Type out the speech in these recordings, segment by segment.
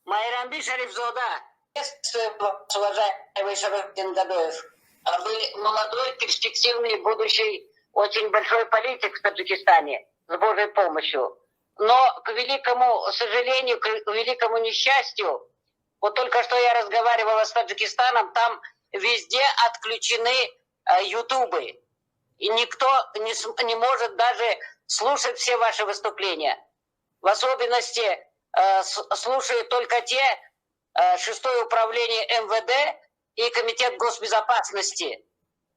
Майрамби Шарифзода, уважаемый Шарафдин Гадоев, вы молодой, перспективный, будущий, очень большой политик в Таджикистане с Божьей помощью. Но, к великому сожалению, к великому несчастью, вот только что я разговаривала с Таджикистаном, там везде отключены ютубы. И никто не может даже слушать все ваши выступления. В особенности слушают только те, 6-е управление МВД и Комитет госбезопасности,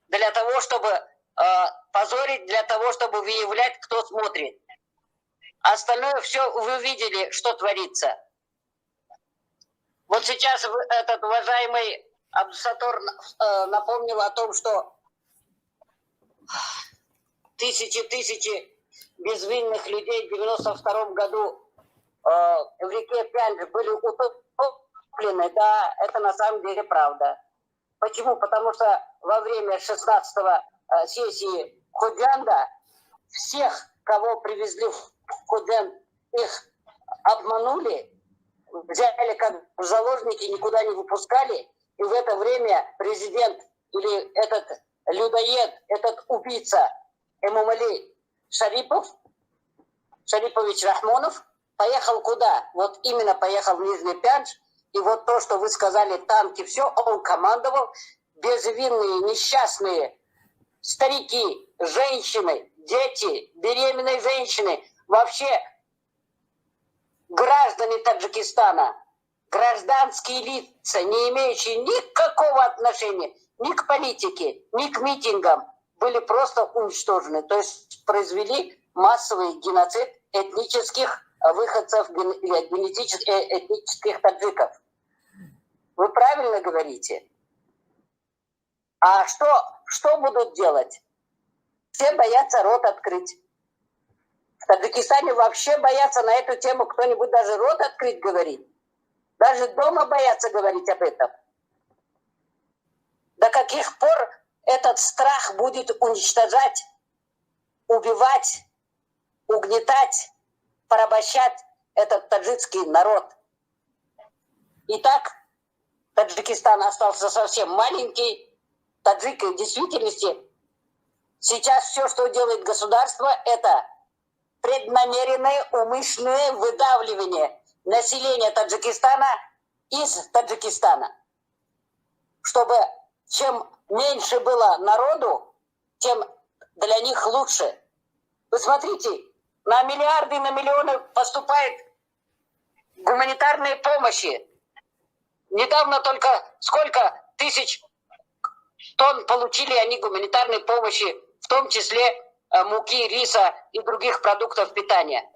для того, чтобы позорить, для того, чтобы выявлять, кто смотрит. Остальное все вы видели, что творится. Вот сейчас этот уважаемый Абдусатор напомнил о том, что тысячи безвинных людей в 92 году в реке Пянджи были утоплены. Да, это на самом деле правда. Почему? Потому что во время 16-го сессии Ходжанда всех, кого привезли в Ходжанд, их обманули, взяли как в заложники, никуда не выпускали. И в это время президент или этот людоед, этот убийца Эмомали Шарипович Рахмонов поехал куда? Вот именно поехал в Нижний Пяндж. И вот то, что вы сказали, танки, все, он командовал. Безвинные, несчастные старики, женщины, дети, беременные женщины, вообще граждане Таджикистана, гражданские лица, не имеющие никакого отношения ни к политике, ни к митингам, были просто уничтожены. То есть произвели массовый геноцид этнических выходцев, этнических таджиков. Вы правильно говорите? А что будут делать? Все боятся рот открыть. В Таджикистане вообще боятся на эту тему кто-нибудь даже рот открыть говорить. Даже дома боятся говорить об этом. До каких пор этот страх будет уничтожать, убивать, угнетать, порабощать этот таджикский народ? Итак, Таджикистан остался совсем маленький. Таджики в действительности сейчас все, что делает государство, это преднамеренное умышленное выдавливание населения Таджикистана из Таджикистана. Чтобы чем меньше было народу, тем для них лучше. Вы смотрите, на миллиарды и на миллионы поступает гуманитарной помощи. Недавно только сколько тысяч тонн получили они гуманитарной помощи, в том числе муки, риса и других продуктов питания.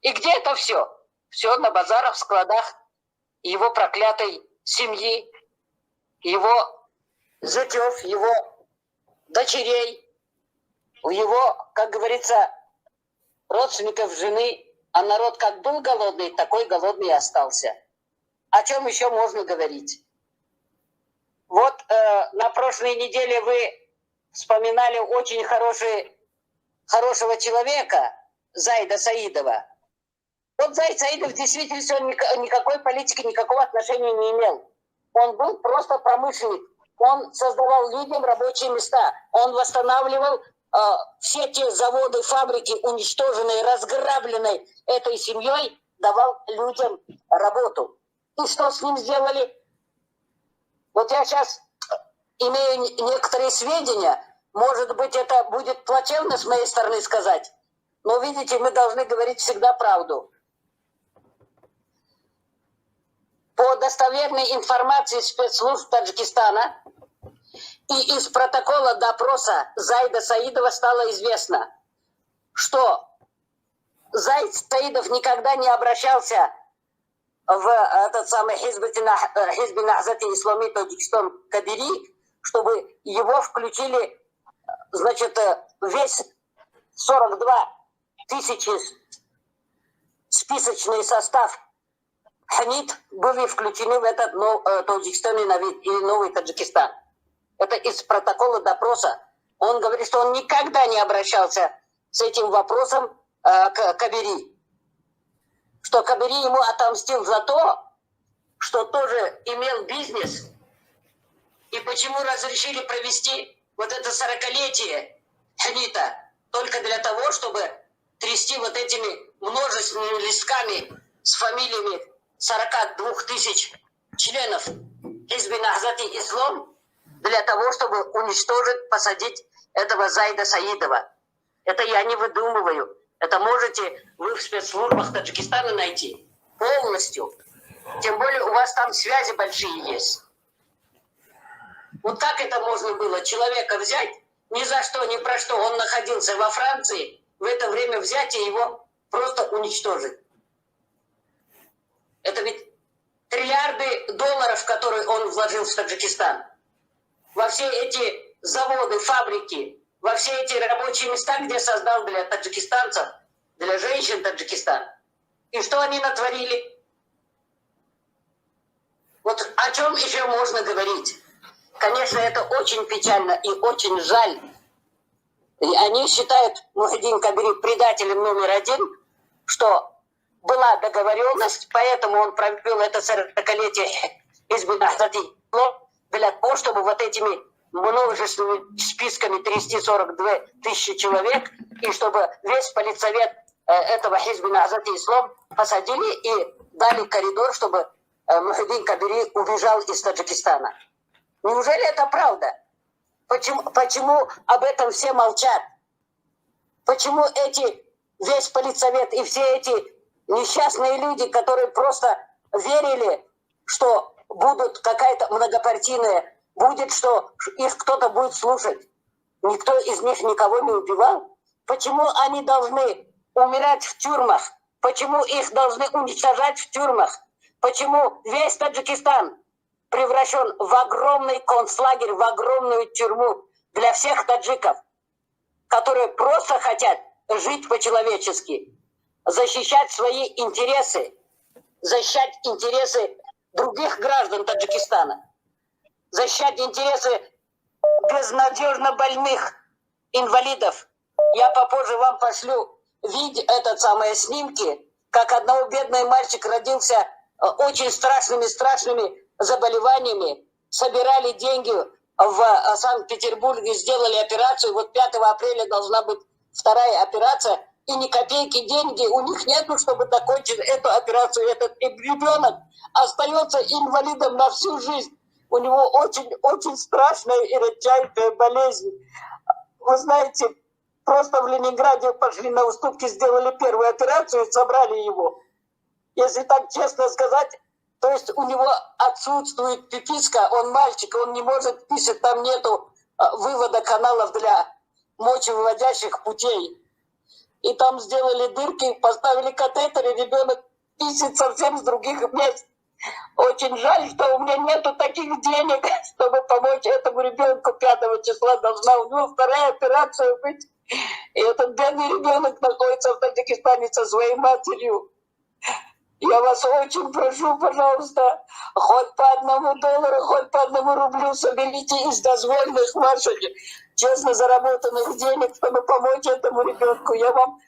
И где это все? Все на базарах, складах его проклятой семьи, его зятев, его дочерей, его, как говорится, родственников жены. А народ как был голодный, такой голодный и остался. О чем еще можно говорить? Вот на прошлой неделе вы вспоминали очень хорошего человека, Зайда Саидова. Вот Зайд Саидов в действительности он никакой политики, никакого отношения не имел. Он был просто промышленник. Он создавал людям рабочие места. Он восстанавливал все те заводы, фабрики, уничтоженные, разграбленные этой семьей, давал людям работу. И что с ним сделали? Вот я сейчас имею некоторые сведения, может быть, это будет плачевно с моей стороны сказать, но, видите, мы должны говорить всегда правду. По достоверной информации спецслужб Таджикистана и из протокола допроса Зайда Саидова стало известно, что Зайд Саидов никогда не обращался в этот самый Хизби Нахзати Ислами Таджикистан Кадири, чтобы его включили, значит, весь 42 тысячи списочный состав Ханит были включены в этот Таджикистан и новый Таджикистан. Это из протокола допроса. Он говорит, что он никогда не обращался с этим вопросом к Кабири. Что Кабири ему отомстил за то, что тоже имел бизнес, и почему разрешили провести вот это 40-летие Ханита только для того, чтобы трясти вот этими множественными листками с фамилиями 42 тысяч членов Хизби Нахзати Ислам для того, чтобы уничтожить, посадить этого Зайда Саидова. Это я не выдумываю. Это можете вы в спецслужбах Таджикистана найти полностью. Тем более у вас там связи большие есть. Вот как это можно было человека взять, ни за что, ни про что, он находился во Франции, в это время взять и его просто уничтожить. Это ведь триллиарды долларов, которые он вложил в Таджикистан. Во все эти заводы, фабрики, во все эти рабочие места, где создал для таджикистанцев, для женщин Таджикистан. И что они натворили? Вот о чем еще можно говорить? Конечно, это очень печально и очень жаль. И они считают Мухиддин Кабири предателем номер один, что была договоренность, поэтому он провел это 40-летие Хизби Нахзати для того, чтобы вот этими множественными списками трясти 42 тысячи человек, и чтобы весь политсовет этого Хизби Нахзати Ислам посадили и дали коридор, чтобы Мухиддин Кабири убежал из Таджикистана. Неужели это правда? Почему об этом все молчат? Почему весь политсовет и все эти несчастные люди, которые просто верили, что будут какая-то многопартийная, будет, что их кто-то будет слушать. Никто из них никого не убивал. Почему они должны умирать в тюрьмах? Почему их должны уничтожать в тюрьмах? Почему весь Таджикистан превращен в огромный концлагерь, в огромную тюрьму для всех таджиков, которые просто хотят жить по-человечески, защищать свои интересы, защищать интересы других граждан Таджикистана, защищать интересы безнадежно больных, инвалидов. Я попозже вам пошлю снимки, как одного бедный мальчик родился очень страшными заболеваниями, собирали деньги в Санкт-Петербурге, сделали операцию, вот 5 апреля должна быть вторая операция, и ни копейки деньги у них нету, чтобы закончить эту операцию. Этот ребенок остается инвалидом на всю жизнь. У него очень страшная и редчайшая болезнь. Вы знаете, просто в Ленинграде пошли на уступки, сделали первую операцию и собрали его. Если так честно сказать, то есть у него отсутствует пиписка, он мальчик, он не может писать, там нету вывода каналов для мочевыводящих путей. И там сделали дырки, поставили катетер, и ребенок писает совсем с других мест. Очень жаль, что у меня нету таких денег, чтобы помочь этому ребенку. 5 числа должна у него вторая операция быть. И этот бедный ребенок находится в Таджикистане со своей матерью. Я вас очень прошу, пожалуйста, хоть по $1, хоть по $1 соберите из дозволенных ваших честно заработанных денег, чтобы помочь этому ребенку. Я вам,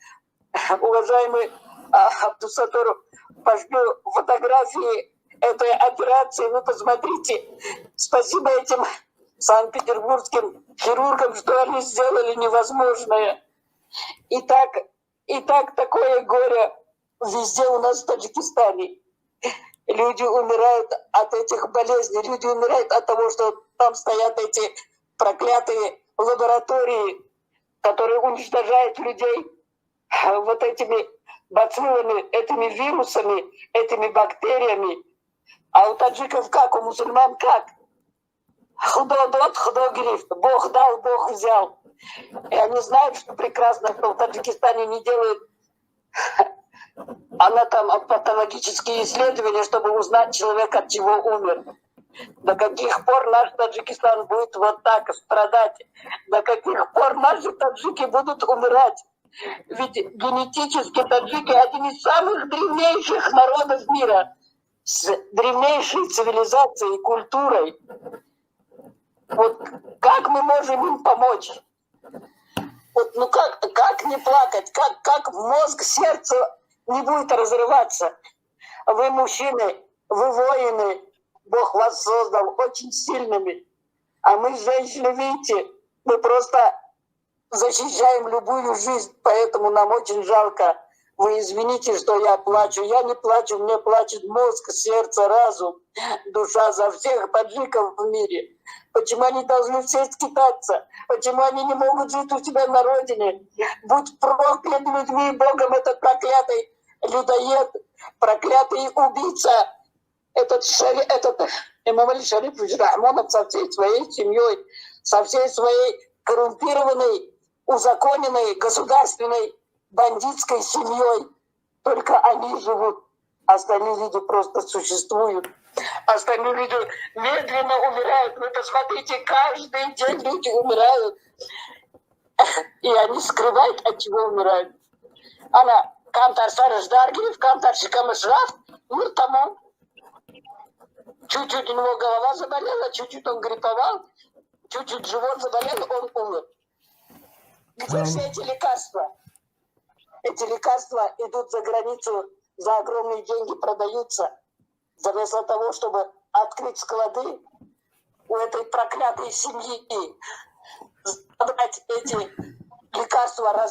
уважаемый Абдусатор, пошлю фотографии этой операции. Вы посмотрите. Спасибо этим санкт-петербургским хирургам, что они сделали невозможное. И так такое горе везде у нас в Таджикистане. Люди умирают от этих болезней, люди умирают от того, что там стоят эти проклятые лаборатории, которые уничтожают людей вот этими бациллами, этими вирусами, этими бактериями. А у таджиков как, у мусульман как? Худо дот, худо грифт. Бог дал, Бог взял. И они знают, что прекрасно, что в Таджикистане не делают патологические исследования, чтобы узнать человека, от чего умер. До каких пор наш Таджикистан будет вот так страдать? До каких пор наши таджики будут умирать? Ведь генетически таджики один из самых древнейших народов мира, с древнейшей цивилизацией и культурой. Вот как мы можем им помочь? Вот, ну как не плакать? Как мозг, сердце не будет разрываться? Вы мужчины, вы воины, Бог вас создал очень сильными. А мы, женщины, видите, мы просто защищаем любую жизнь, поэтому нам очень жалко. Вы извините, что я плачу. Я не плачу, мне плачет мозг, сердце, разум, душа за всех таджиков в мире. Почему они должны все скитаться? Почему они не могут жить у себя на родине? Будь проклят людьми и Богом этот проклятый людоед, проклятый убийца, этот Имам Али Шариф Рахмонов со всей своей семьей, со всей своей коррумпированной, узаконенной, государственной, бандитской семьей. Только они живут. Остальные люди просто существуют. Остальные люди медленно умирают. Вы посмотрите, каждый день люди умирают. И они скрывают, от чего умирают. Она Камтар Сараш Даргиев, Камтар Шикамышраф, ну тому. Чуть-чуть у него голова заболела, чуть-чуть он грипповал, чуть-чуть живот заболел, он умер. Где же эти лекарства? Эти лекарства идут за границу, за огромные деньги продаются. Вместо того, чтобы открыть склады у этой проклятой семьи и забрать эти лекарства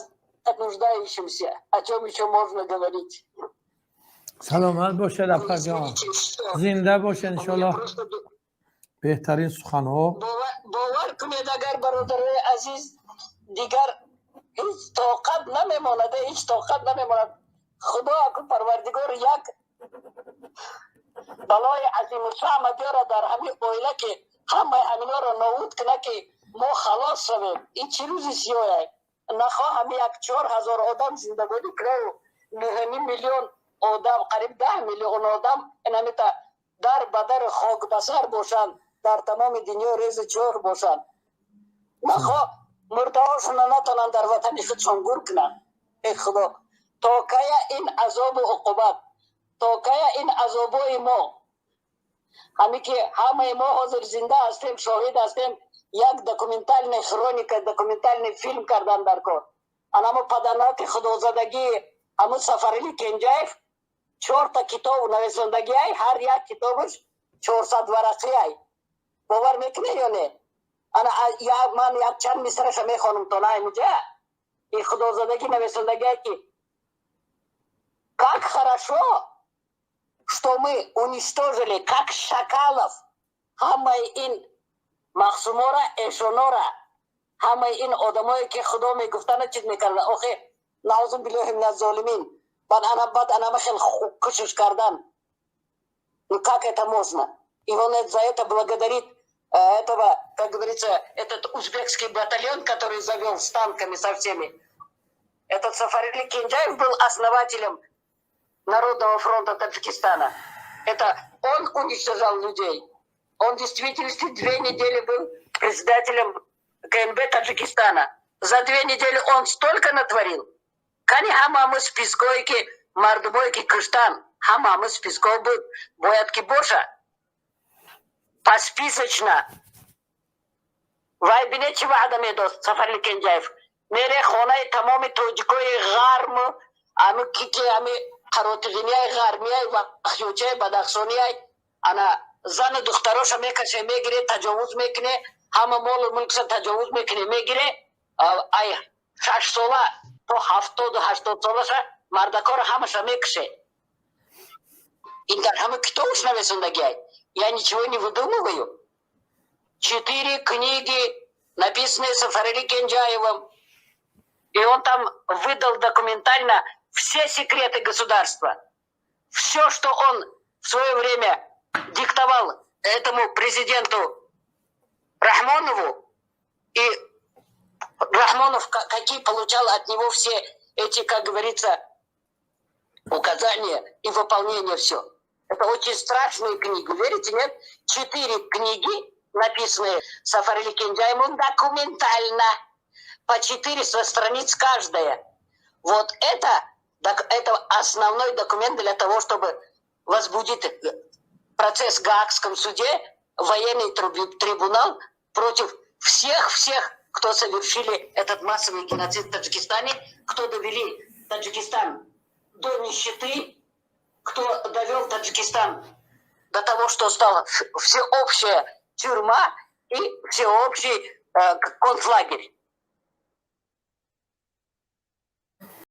нуждающимся, о чем еще можно говорить. سلامت باشه رفقا جان، زنده باشه انشالله. بهترین سخنها باور کنید اگر برادرای عزیز دیگر هیچ طاقت نمیماند، هیچ طاقت نمیماند. خدا اکو پروردگار یک بلای عظیم الشأن بیاره در همین اویله که همه همینا را نابود کنه که ما خلاص شویم. این چه روزی سیاه نخواهم 4,000 آدم زندگانی کنه و 9 میلیون آدم، قریب 10 میلیون آدم اینمیتا در بدر خاک بسر باشن، در تمام دنیا ریز چهار باشن. نخواه مرده هاشون نتانن در وطن خودشون گور کنن. ای خدا تا که این عذاب و عقوبت، تا که این عذابای ما، همی که همه ما حاضر زنده هستیم، شاهد هستیم. یک دکومنتالنی خرونیک، دکومنتالنی فیلم کردن در کار. انما پدرناک خدازدگی همون سفرعلی کنجایف 4 تا کتاب نویسندگی های، هر یک کتابش 400 ورقی های. باور میکنه یا نه؟ من یک چند مصرش میخوانم تا نه اینجا. این خدازدگی نویسندگی های که как хорошо, что мы уничтожили, как шакалов, همه این مخصومورا اشونورا، همه این آدمایی که خدا میگفتن چیز میکردن. آخه نعوذ بالله من الظالمین. بعد انا خیلی кушать кардан. Ну как это можно? И он за это благодарит этого, как говорится, этот узбекский батальон, который завел с танками со всеми. Этот Сафарили Кенджаев был основателем Народного фронта Таджикистана. Это он уничтожал людей. Он в действительности 2 недели был председателем КНБ Таджикистана. За 2 недели он столько натворил. Кани хамамыз пискойки, мардумойки кыштан, хамамыз пиской был, боятки боша. Посписочно. Вай бине чива адам едос, Сафарили Кенджаев. Мере хонай тамоми тоджикой гарму, ами кики, ами харотигиняй гармияй, вахючай, бадахсонияй. Ана зан духтароша мекаше мегире, таджавуз мекне, хама молу мулкса таджавуз мекне мегире, ай 6 сола, то 70-80 солаша, мардакора хамаша мекше. Интар хама кто уж навесундагяй? Я ничего не выдумываю. 4 книги, написанные Сафарили Кенджаевым, и он там выдал документально все секреты государства. Все, что он в свое время диктовал этому президенту Рахмонову, и Рахмонов какие получал от него все эти, как говорится, указания и выполнение все. Это очень страшные книги, верите, нет? 4 книги, написанные Сафарили Кенджаевым документально, по 400 страниц каждая. Вот это основной документ для того, чтобы возбудить процесс в Гаагском суде, военный трибунал против всех, кто совершили этот массовый геноцид в Таджикистане, кто довели Таджикистан до нищеты, кто довел Таджикистан до того, что стала всеобщая тюрьма и всеобщий концлагерь.